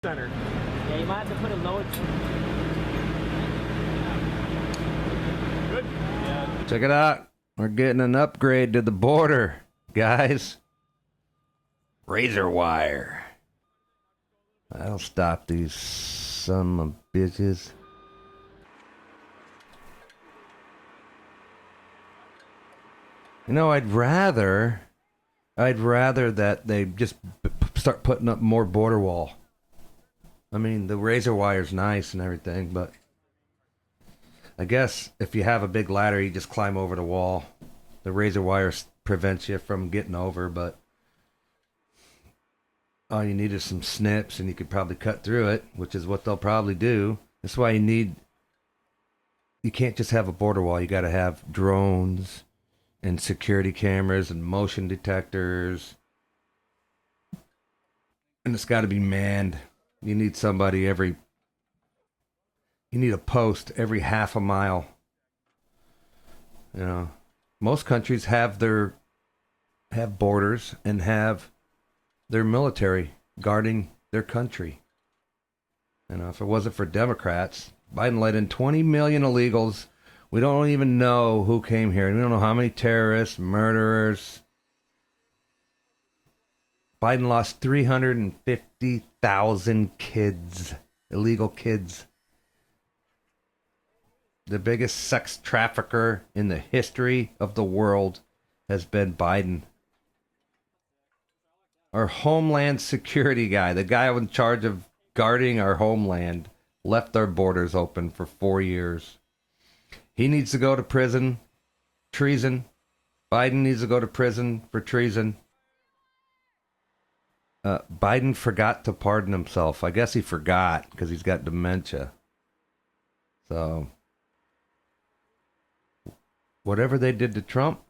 center. Yeah, you might have to put a lower. Good. Yeah. Check it out. We're getting an upgrade to the border, guys. Razor wire. That'll stop these son of bitches. You know, I'd rather that they just start putting up more border wall. I mean, the razor wire's nice and everything, but I guess if you have a big ladder, you just climb over the wall. The razor wire prevents you from getting over, but all you need is some snips, and you could probably cut through it, which is what they'll probably do. That's why you can't just have a border wall. You got to have drones and security cameras and motion detectors. And it's got to be manned. You need you need a post every half a mile. You know, most countries have borders and have their military guarding their country. You know, if it wasn't for Democrats, Biden let in 20 million illegals. We don't even know who came here. We don't know how many terrorists, murderers. Biden lost 350,000 kids, illegal kids. The biggest sex trafficker in the history of the world has been Biden. Our Homeland Security guy, the guy in charge of guarding our homeland, left our borders open for 4 years. He needs to go to prison. Treason. Biden needs to go to prison for treason. Biden forgot to pardon himself. I guess he forgot because he's got dementia. So, whatever they did to Trump,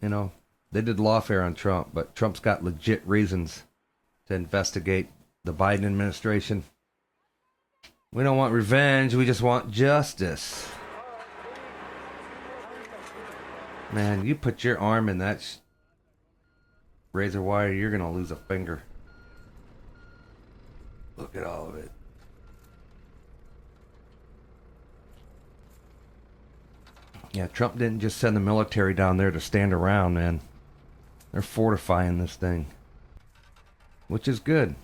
you know, they did lawfare on Trump, but Trump's got legit reasons to investigate the Biden administration. We don't want revenge. We just want justice. Man, you put your arm in that razor wire, you're going to lose a finger. Look at all of it. Yeah, Trump didn't just send the military down there to stand around, man. They're fortifying this thing, which is good.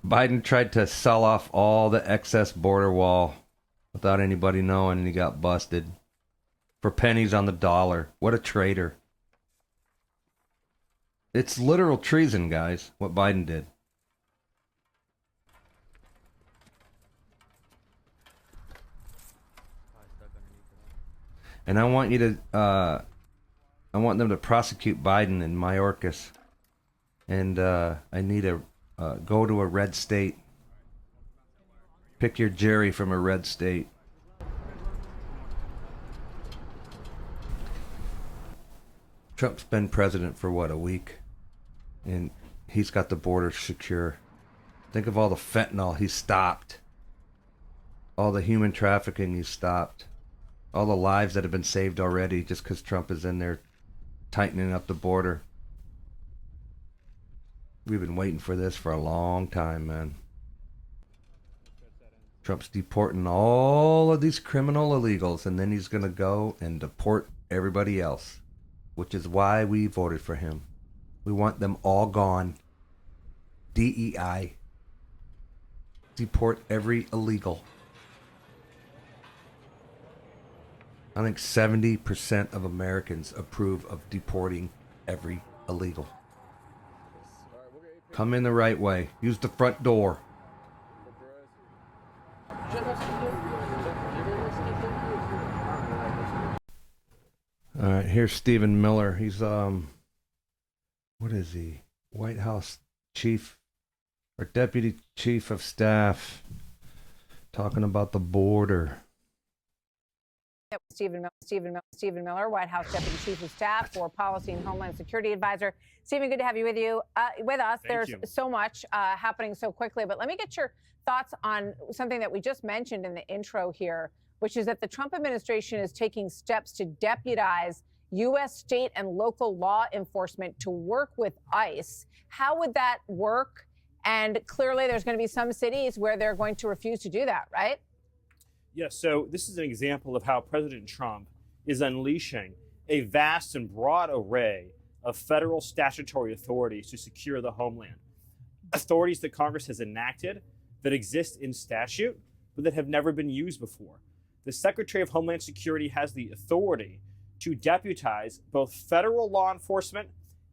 Biden tried to sell off all the excess border wall without anybody knowing, and he got busted for pennies on the dollar. What a traitor. It's literal treason, guys, what Biden did. And I want them to prosecute Biden in Mayorkas. And I need to go to a red state. Pick your jury from a red state. Trump's been president for what, a week? And he's got the border secure. Think of all the fentanyl he's stopped. All the human trafficking he's stopped. All the lives that have been saved already just because Trump is in there tightening up the border. We've been waiting for this for a long time, man. Trump's deporting all of these criminal illegals, and then he's going to go and deport everybody else, which is why we voted for him. We want them all gone. DEI. Deport every illegal. I think 70% of Americans approve of deporting every illegal. Come in the right way. Use the front door. All right, here's Stephen Miller. He's what is he? White House chief or deputy chief of staff, talking about the border. Stephen Miller, White House Deputy Chief of Staff for Policy and Homeland Security Advisor. Stephen, good to have you with us. There's so much happening so quickly, but let me get your thoughts on something that we just mentioned in the intro here, which is that the Trump administration is taking steps to deputize U.S. state and local law enforcement to work with ICE. How would that work? And clearly there's going to be some cities where they're going to refuse to do that, right? Yes, so this is an example of how President Trump is unleashing a vast and broad array of federal statutory authorities to secure the homeland. Authorities that Congress has enacted that exist in statute, but that have never been used before. The Secretary of Homeland Security has the authority to deputize both federal law enforcement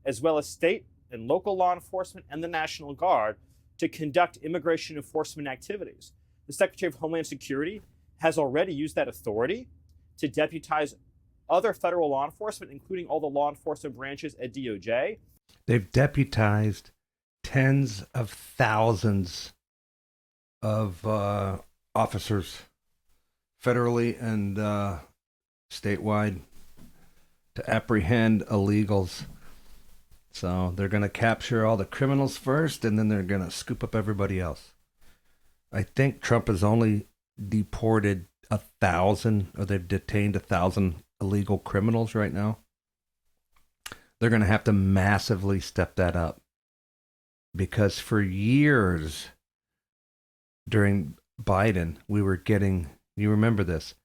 as well as state and local law enforcement and the National Guard to conduct immigration enforcement activities. The Secretary of Homeland Security has already used that authority to deputize other federal law enforcement, including all the law enforcement branches at DOJ. They've deputized tens of thousands of officers, federally and statewide, to apprehend illegals. So they're going to capture all the criminals first, and then they're going to scoop up everybody else. I think Trump has only deported 1,000, or they've detained 1,000 illegal criminals right now. They're going to have to massively step that up, because for years during Biden, we were getting, you remember this,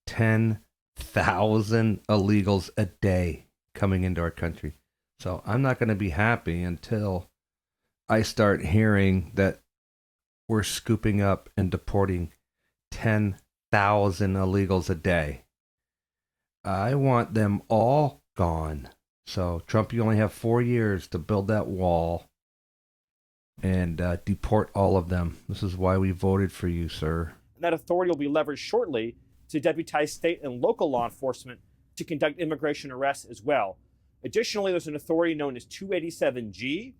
10,000 illegals a day coming into our country. So I'm not going to be happy until I start hearing that we're scooping up and deporting 10,000 illegals a day. I want them all gone. So Trump, you only have 4 years to build that wall and deport all of them. This is why we voted for you, sir. And that authority will be leveraged shortly to deputize state and local law enforcement to conduct immigration arrests as well. Additionally, there's an authority known as 287G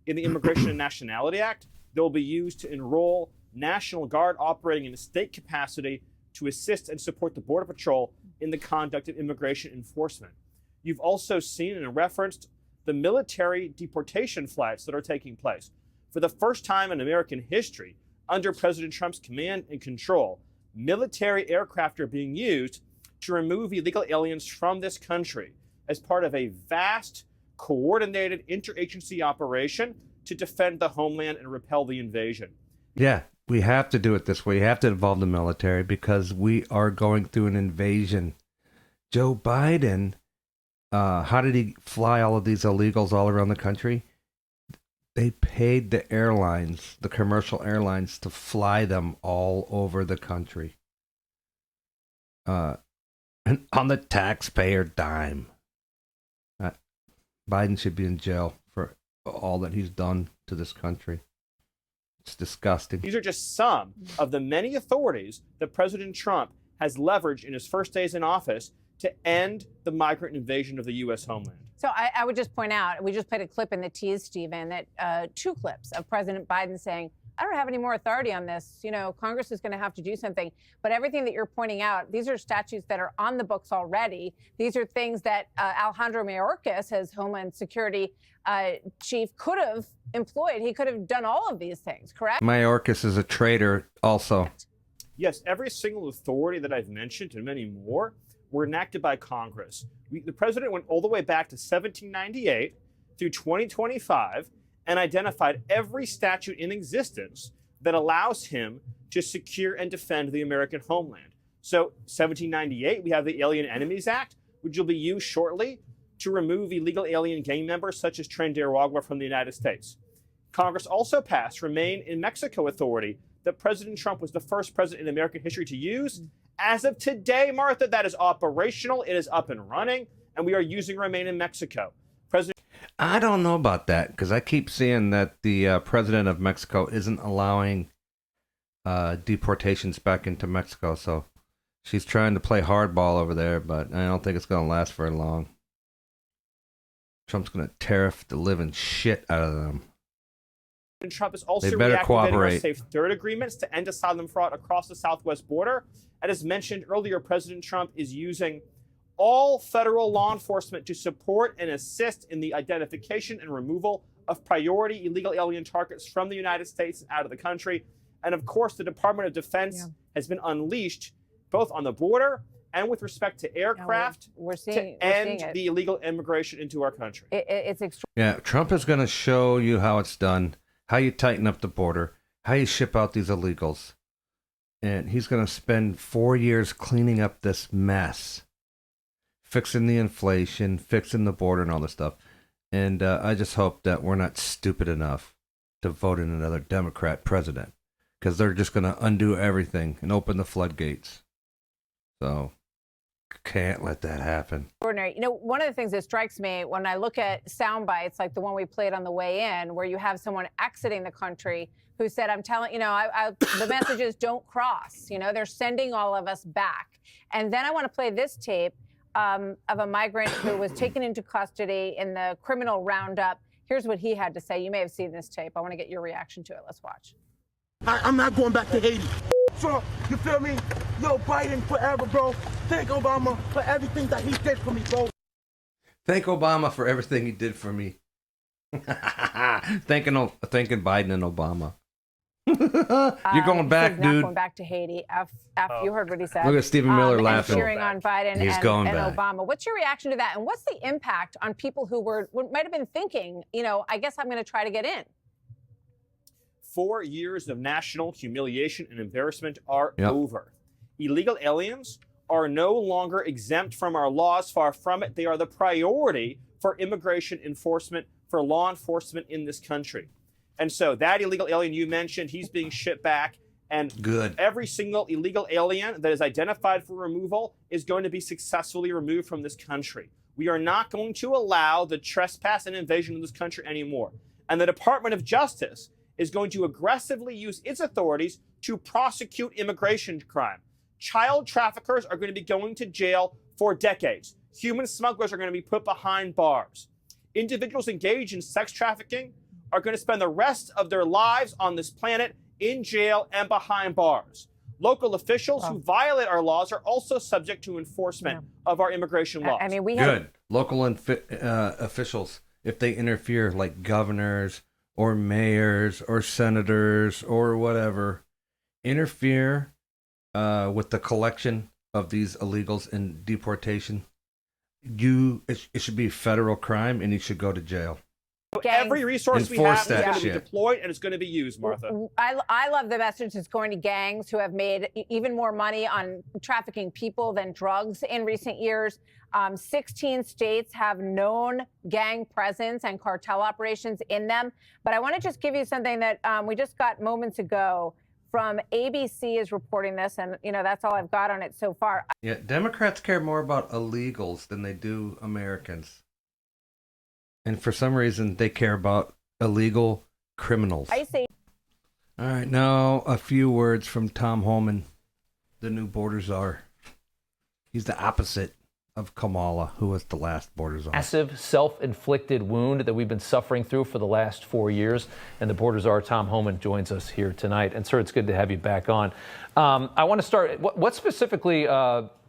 in the Immigration and Nationality Act that will be used to enroll National Guard operating in a state capacity to assist and support the Border Patrol in the conduct of immigration enforcement. You've also seen and referenced the military deportation flights that are taking place. For the first time in American history, under President Trump's command and control, military aircraft are being used to remove illegal aliens from this country as part of a vast, coordinated interagency operation to defend the homeland and repel the invasion. Yeah, we have to do it this way. You have to involve the military because we are going through an invasion. Joe Biden, how did he fly all of these illegals all around the country? They paid the airlines, the commercial airlines, to fly them all over the country. And on the taxpayer dime. Biden should be in jail for all that he's done to this country. It's disgusting. These are just some of the many authorities that President Trump has leveraged in his first days in office to end the migrant invasion of the U.S. homeland. So I would just point out, we just played a clip in the tease, Stephen, that 2 clips of President Biden saying, I don't have any more authority on this. You know, Congress is going to have to do something. But everything that you're pointing out, these are statutes that are on the books already. These are things that Alejandro Mayorkas, as Homeland Security chief, could have employed. He could have done all of these things, correct? Mayorkas is a traitor also. Yes, every single authority that I've mentioned and many more were enacted by Congress. The president went all the way back to 1798 through 2025 and identified every statute in existence that allows him to secure and defend the American homeland. So 1798, we have the Alien Enemies Act, which will be used shortly to remove illegal alien gang members such as Tren de Aragua from the United States. Congress also passed Remain in Mexico authority that President Trump was the first president in American history to use. As of today, Martha, that is operational. It is up and running, and we are using Remain in Mexico. I don't know about that because I keep seeing that the president of Mexico isn't allowing deportations back into Mexico. So she's trying to play hardball over there, but I don't think it's going to last very long. Trump's going to tariff the living shit out of them. Trump is also reactivating our Safe Third agreements to end asylum fraud across the southwest border. And as mentioned earlier, President Trump is using all federal law enforcement to support and assist in the identification and removal of priority illegal alien targets from the United States and out of the country. And of course, the Department of Defense has been unleashed both on the border and with respect to aircraft we're to seeing end it. the illegal immigration into our country. It's extreme. Yeah, Trump is going to show you how it's done, how you tighten up the border, how you ship out these illegals. And he's going to spend 4 years cleaning up this mess, fixing the inflation, fixing the border and all this stuff. And I just hope that we're not stupid enough to vote in another Democrat president, because they're just going to undo everything and open the floodgates. So can't let that happen. Extraordinary. You know, one of the things that strikes me when I look at sound bites like the one we played on the way in, where you have someone exiting the country who said, I'm telling, you know, the message is don't cross. You know, they're sending all of us back. And then I want to play this tape of a migrant who was taken into custody in the criminal roundup. Here's what he had to say. You may have seen this tape. I want to get your reaction to it. Let's watch. I'm not going back to Haiti. Trump, you feel me? Yo, Biden forever, bro. Thank Obama for everything that he did for me, bro. Thank Obama for everything he did for me. Thanking Biden and Obama. You're going back, not dude. Going back to Haiti. You heard what he said. Look at Stephen Miller and laughing. cheering on Biden He's and going back. Obama. What's your reaction to that? And what's the impact on people who might have been thinking, you know, I guess I'm going to try to get in? 4 years of national humiliation and embarrassment are over. Illegal aliens are no longer exempt from our laws. Far from it. They are the priority for immigration enforcement, for law enforcement in this country. And so that illegal alien you mentioned, he's being shipped back. And every single illegal alien that is identified for removal is going to be successfully removed from this country. We are not going to allow the trespass and invasion of this country anymore. And the Department of Justice is going to aggressively use its authorities to prosecute immigration crime. Child traffickers are going to be going to jail for decades. Human smugglers are going to be put behind bars. Individuals engaged in sex trafficking are going to spend the rest of their lives on this planet in jail and behind bars. Local officials who violate our laws are also subject to enforcement of our immigration laws. I mean, Local officials, if they interfere, like governors or mayors or senators or whatever, interfere with the collection of these illegals and deportation, it should be a federal crime and you should go to jail. Every resource we have is going to be deployed and it's going to be used, Martha. I love the message that's going to gangs who have made even more money on trafficking people than drugs in recent years. 16 states have known gang presence and cartel operations in them. But I want to just give you something that we just got moments ago from ABC is reporting this, and you know that's all I've got on it so far. Yeah, Democrats care more about illegals than they do Americans. And for some reason, they care about illegal criminals. I see. All right, now a few words from Tom Homan, the new border czar. He's the opposite of Kamala, who was the last border czar. Massive self-inflicted wound that we've been suffering through for the last 4 years. And the border czar, Tom Homan, joins us here tonight. And sir, it's good to have you back on. I want to start, what specifically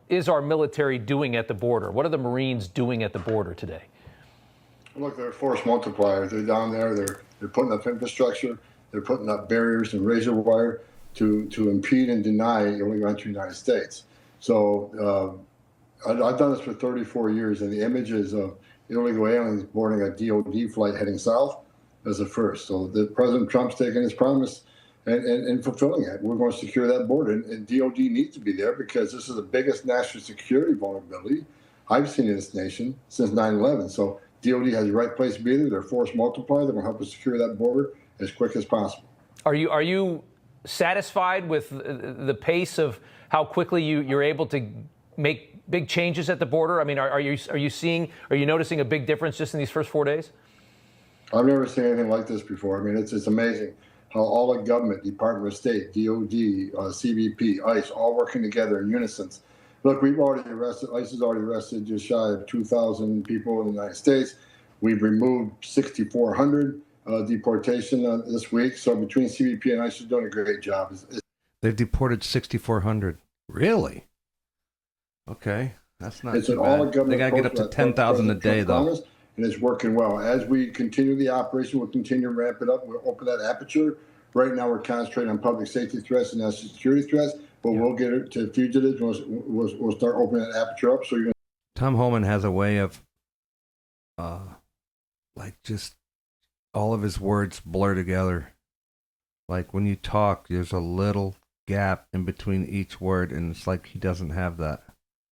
is our military doing at the border? What are the Marines doing at the border today? Look, they're force multipliers. They're down there. They're putting up infrastructure. They're putting up barriers and razor wire to impede and deny illegal entry to the United States. So I've done this for 34 years, and the images of illegal aliens boarding a DOD flight heading south is a first. So President Trump's taking his promise and fulfilling it. We're going to secure that border, and DOD needs to be there because this is the biggest national security vulnerability I've seen in this nation since 9/11. So DOD has the right place to be there. They're force multiplier. They're going to help us secure that border as quick as possible. Are you satisfied with the pace of how quickly you're able to make big changes at the border? I mean, are you noticing a big difference just in these first 4 days? I've never seen anything like this before. I mean, it's amazing how all the government, Department of State, DOD, CBP, ICE, all working together in unison. Look, ICE has already arrested just shy of 2,000 people in the United States. We've removed 6,400 deportation this week. So between CBP and ICE, is doing a great job. They've deported 6,400. Really? Okay, that's not too bad. They got to get up to 10,000 a day, though. And it's working well. As we continue the operation, we'll continue to ramp it up. We'll open that aperture. Right now, we're concentrating on public safety threats and national security threats. but we'll get it to fugitives. We'll start opening that aperture up. So you're going Tom Homan has a way of, like, just all of his words blur together. Like when you talk, there's a little gap in between each word, and it's like he doesn't have that.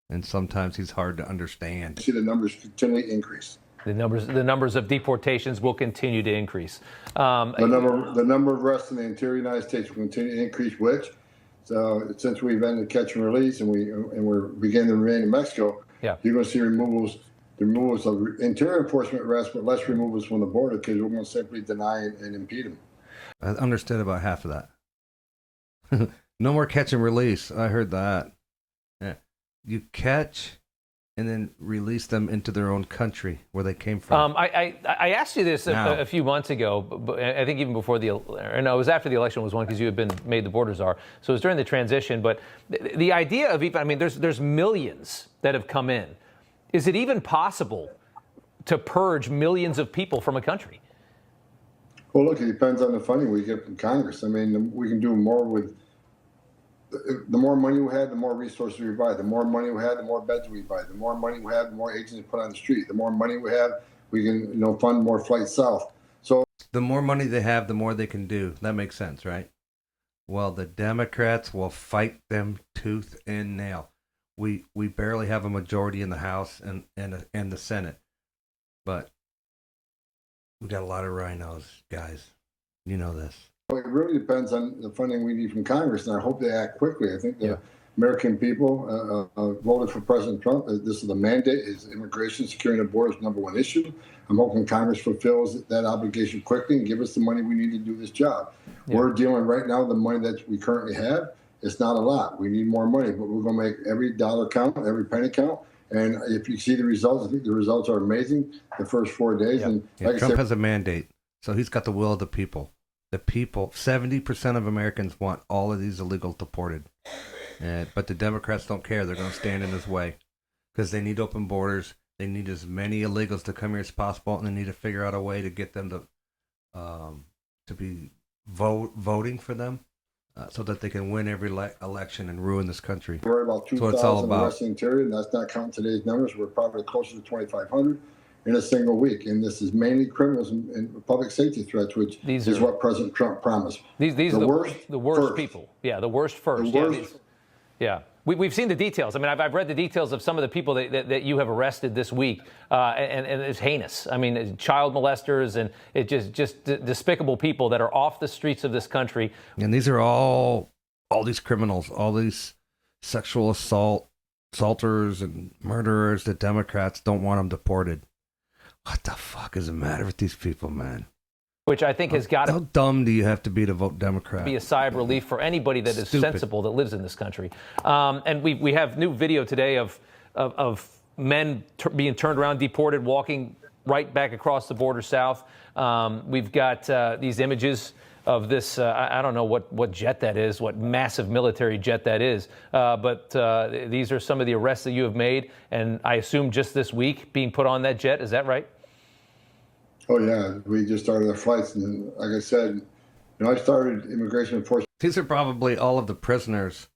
And sometimes he's hard to understand. to see the numbers continually increase. The numbers of deportations will continue to increase. The number of arrests in the interior United States will continue to increase, which, since we've ended catch and release and we're beginning to remain in Mexico, you're going to see removals of interior enforcement arrests, but less removals from the border because we're going to simply deny and impede them. I understood about half of that. No more catch and release. I heard that. Yeah. You catch and then release them into their own country where they came from. I asked you this a few months ago, but I think even before it was after the election was won because you had been made the border czar. So it was during the transition. But the idea of even, I mean, there's millions that have come in. Is it even possible to purge millions of people from a country? Well, look, it depends on the funding we get from Congress. I mean, we can do more with. The more money we have, the more resources we buy. The more money we have, the more beds we buy. The more money we have, the more agents we put on the street. The more money we have, we can fund more flights south. So the more money they have, the more they can do. That makes sense, right? Well, the Democrats will fight them tooth and nail. We barely have a majority in the House and the Senate, but we got a lot of rhinos, guys. You know this. It really depends on the funding we need from Congress, and I hope they act quickly. I think the American people voted for President Trump. This is the mandate. Is immigration, securing the border is number one issue. I'm hoping Congress fulfills that obligation quickly and give us the money we need to do this job. We're dealing right now with the money that we currently have. It's not a lot. We need more money, but we're going to make every dollar count, every penny count. And if you see the results, I think the results are amazing the first 4 days. And like Trump has a mandate, so he's got the will of the people. The people, 70% of Americans want all of these illegals deported. But the Democrats don't care. They're going to stand in his way because they need open borders. They need as many illegals to come here as possible, and they need to figure out a way to get them to be voting for them so that they can win every election and ruin this country. We're about 2,000 arrests in the interior, and that's not counting today's numbers. We're probably closer to 2,500. In a single week, and this is mainly criminals and public safety threats, which is what President Trump promised. These are the worst people. Yeah, the worst first. We've seen the details. I mean, I've read the details of some of the people that you have arrested this week, and it's heinous. I mean, child molesters and it just despicable people that are off the streets of this country. And these are all these criminals, all these sexual assaulters and murderers. The Democrats don't want them deported. What the fuck is the matter with these people, man? Which I think has got to... How dumb do you have to be to vote Democrat? Be a sigh of relief for anybody that is sensible that lives in this country. And we have new video today of men being turned around, deported, walking right back across the border south. We've got these images of this, I don't know what jet that is, what massive military jet that is. But these are some of the arrests that you have made. And I assume just this week being put on that jet. Is that right? Oh, yeah. We just started our flights. And like I said, I started immigration enforcement. These are probably all of the prisoners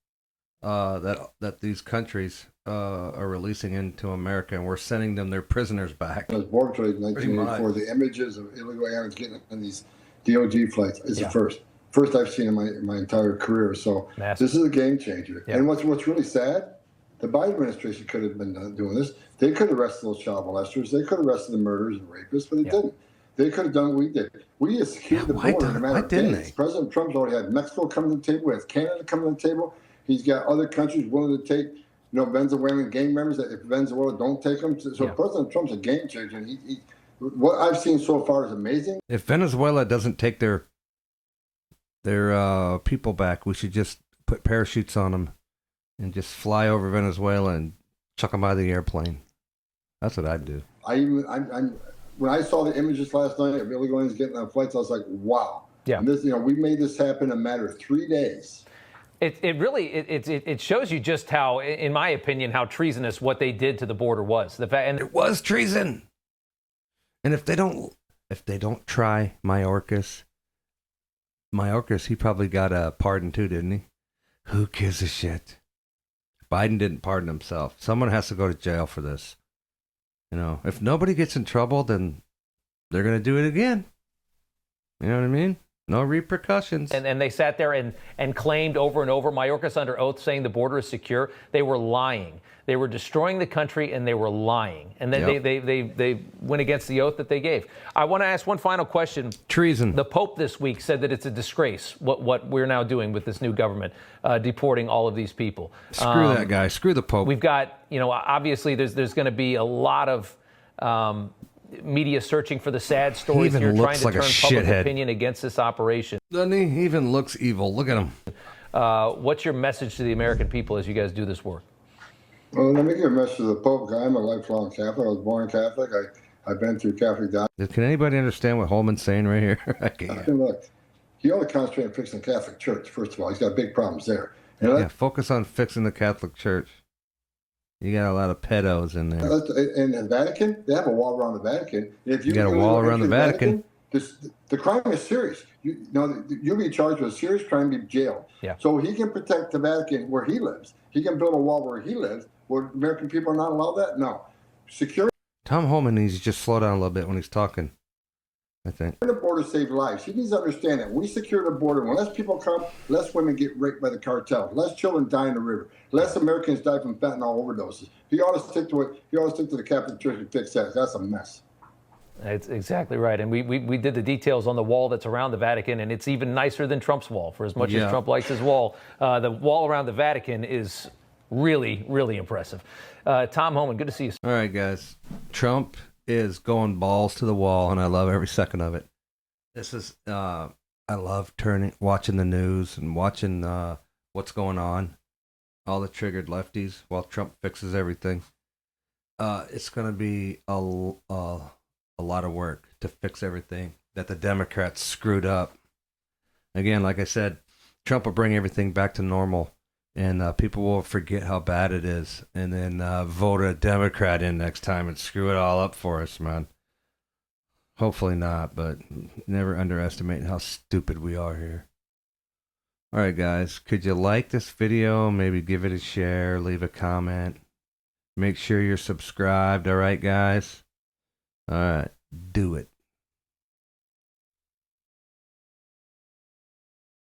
that these countries are releasing into America, and we're sending them their prisoners back. I was born in 1984. The images of illegal aliens getting on these DOG flights is the first I've seen in my entire career. So this is a game changer. And what's really sad, the Biden administration could have been doing this. They could have arrested those child molesters. They could have arrested the murderers and rapists, but they didn't. They could have done what we did. We just secured the border in a matter of days. President Trump's already had Mexico come to the table. He has Canada coming to the table. He's got other countries willing to take, Venezuelan gang members. That if Venezuela don't take them, so President Trump's a game changer. And what I've seen so far is amazing. If Venezuela doesn't take their people back, we should just put parachutes on them and just fly over Venezuela and chuck them out of the airplane. That's what I'd do. When I saw the images last night of illegal aliens getting on flights, I was like, wow. Yeah. And this, we made this happen in a matter of 3 days. It really shows you just how, in my opinion, how treasonous what they did to the border was. It was treason. And if they don't try Mayorkas, he probably got a pardon too, didn't he? Who gives a shit? Biden didn't pardon himself. Someone has to go to jail for this. You know, if nobody gets in trouble, then they're going to do it again. You know what I mean? No repercussions. And they sat there and claimed over and over, Mayorkas under oath, saying the border is secure. They were lying. They were destroying the country, and they were lying. And then they went against the oath that they gave. I want to ask one final question. Treason. The Pope this week said that it's a disgrace what we're now doing with this new government, deporting all of these people. Screw that guy. Screw the Pope. We've got, obviously there's going to be a lot of media searching for the sad stories here, trying to like turn public opinion against this operation. Doesn't he? He even looks evil. Look at him. What's your message to the American people as you guys do this work? Well, let me give a message to the Pope guy. I'm a lifelong Catholic. I was born Catholic. I've been through Catholic diocese. Can anybody understand what Holman's saying right here? I can't. Look, he only concentrated on fixing the Catholic Church, first of all. He's got big problems there. Yeah, focus on fixing the Catholic Church. You got a lot of pedos in there. In the Vatican, they have a wall around the Vatican. If you got a wall around the Vatican. The crime is serious. You'll be charged with a serious crime, be jailed. Yeah. So he can protect the Vatican where he lives. He can build a wall where he lives. Where American people are not allowed that? No. Security. Tom Holman needs to just slow down a little bit when he's talking, I think. The border saves lives. He needs to understand that. We secure the border. When less people come, less women get raped by the cartel. Less children die in the river. Less Americans die from fentanyl overdoses. He ought to stick to the Catholic Church and fix that. That's a mess. That's exactly right. And we did the details on the wall that's around the Vatican, and it's even nicer than Trump's wall. For as much as Trump likes his wall, the wall around the Vatican is really, really impressive. Tom Holman, good to see you. All right, guys. Trump is going balls to the wall, and I love every second of it. This is, I love watching the news and watching what's going on. All the triggered lefties while Trump fixes everything. It's going to be a lot of work to fix everything that the Democrats screwed up. Again, like I said, Trump will bring everything back to normal, and people will forget how bad it is, and then vote a Democrat in next time and screw it all up for us, man. Hopefully not, but never underestimate how stupid we are here. All right, guys, could you like this video? Maybe give it a share, leave a comment. Make sure you're subscribed, all right, guys? All right, do it.